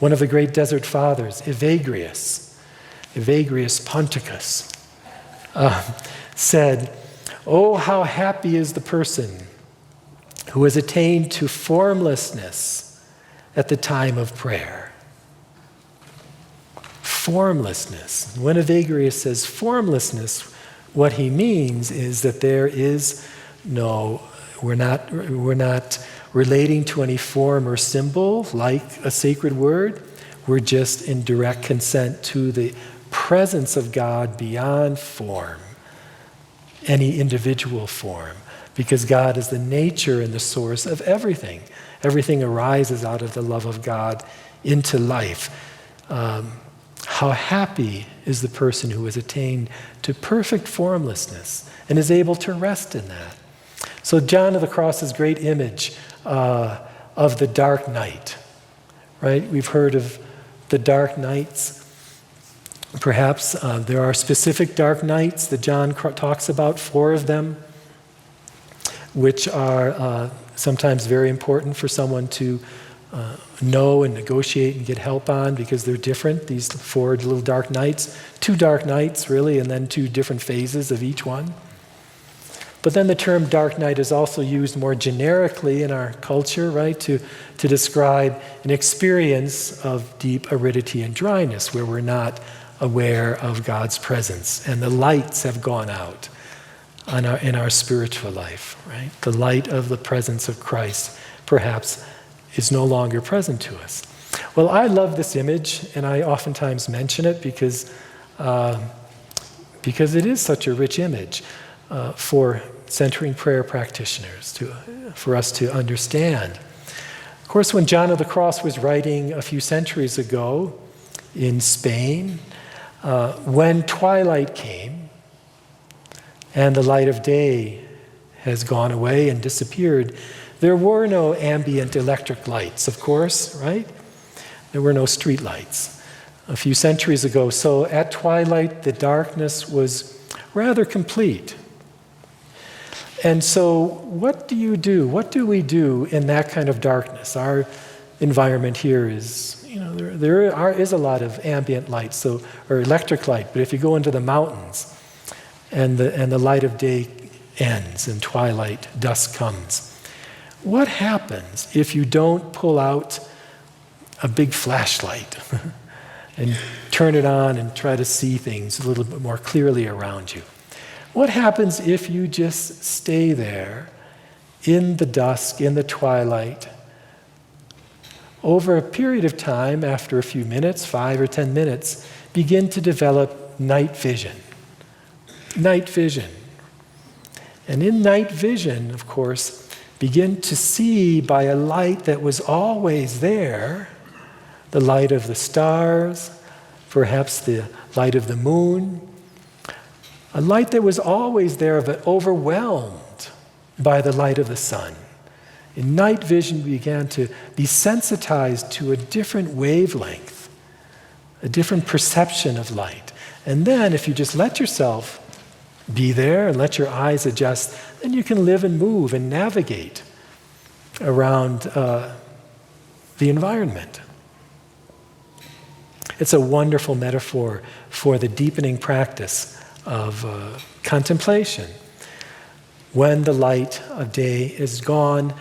One of the great desert fathers, Evagrius Ponticus, said, "Oh, how happy is the person who has attained to formlessness at the time of prayer." Formlessness. When Evagrius says formlessness, what he means is that there is we're not relating to any form or symbol like a sacred word. We're just in direct consent to the presence of God beyond form, any individual form, because God is the nature and the source of everything. Everything arises out of the love of God into life. How happy is the person who has attained to perfect formlessness and is able to rest in that. So John of the Cross's great image of the dark night, right? We've heard of the dark nights. Perhaps there are specific dark nights that John talks about, 4 of them, which are sometimes very important for someone to know and negotiate and get help on because they're different, these 4 little dark nights. 2 dark nights, really, and then 2 different phases of each one. But then the term dark night is also used more generically in our culture, right, to describe an experience of deep aridity and dryness where we're not aware of God's presence and the lights have gone out in our spiritual life, right? The light of the presence of Christ perhaps is no longer present to us. Well, I love this image, and I oftentimes mention it because it is such a rich image for centering prayer practitioners, for us to understand. Of course, when John of the Cross was writing a few centuries ago in Spain, when twilight came and the light of day has gone away and disappeared, there were no ambient electric lights, of course, right? There were no street lights a few centuries ago. So at twilight, the darkness was rather complete. And so what do you do? What do we do in that kind of darkness? Our environment here is, there is a lot of ambient light, or electric light, but if you go into the mountains and the light of day ends and twilight, dusk comes, what happens if you don't pull out a big flashlight and turn it on and try to see things a little bit more clearly around you? What happens if you just stay there in the dusk, in the twilight, over a period of time, after a few minutes, 5 or 10 minutes, begin to develop night vision? Night vision. And in night vision, of course, begin to see by a light that was always there, the light of the stars, perhaps the light of the moon, a light that was always there but overwhelmed by the light of the sun. In night vision, we began to be sensitized to a different wavelength, a different perception of light. And then if you just let yourself be there and let your eyes adjust, then you can live and move and navigate around the environment. It's a wonderful metaphor for the deepening practice of contemplation. When the light of day is gone,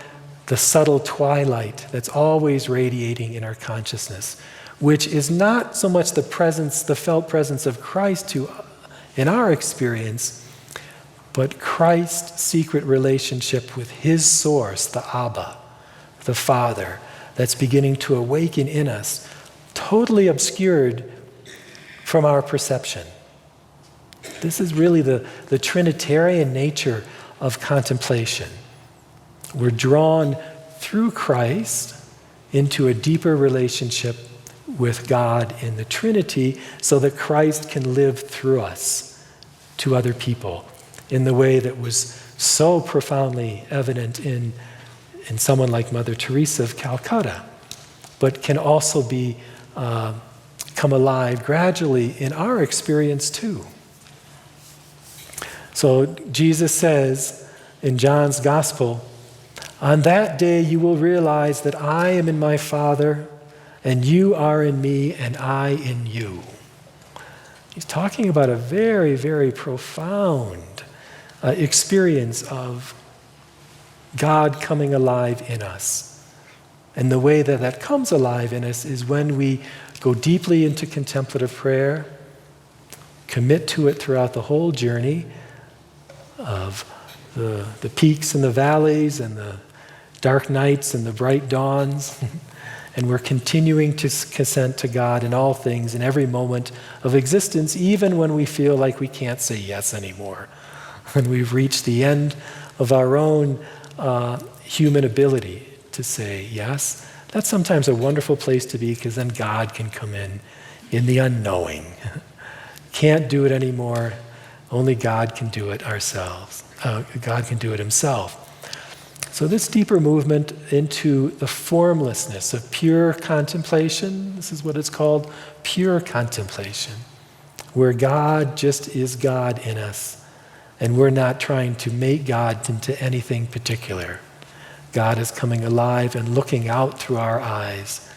the subtle twilight that's always radiating in our consciousness, which is not so much the felt presence of Christ in our experience, but Christ's secret relationship with his source, the Abba, the Father, that's beginning to awaken in us, totally obscured from our perception. This is really the Trinitarian nature of contemplation. We're drawn through Christ into a deeper relationship with God in the Trinity so that Christ can live through us to other people in the way that was so profoundly evident in someone like Mother Teresa of Calcutta, but can also come alive gradually in our experience too. So Jesus says in John's Gospel, "On that day you will realize that I am in my Father, and you are in me and I in you. He's talking about a very, very profound experience of God coming alive in us. And the way that that comes alive in us is when we go deeply into contemplative prayer, commit to it throughout the whole journey of the peaks and the valleys and the dark nights and the bright dawns. And we're continuing to consent to God in all things, in every moment of existence, even when we feel like we can't say yes anymore. When we've reached the end of our own human ability to say yes. That's sometimes a wonderful place to be, because then God can come in the unknowing. Can't do it anymore. Only God can do it ourselves. God can do it himself. So this deeper movement into the formlessness of pure contemplation, this is what it's called, pure contemplation, where God just is God in us, and we're not trying to make God into anything particular. God is coming alive and looking out through our eyes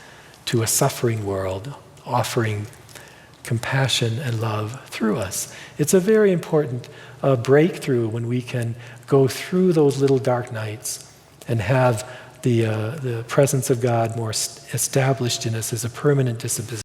to a suffering world, offering compassion and love through us. It's a very important breakthrough when we can go through those little dark nights and have the presence of God more established in us as a permanent disposition.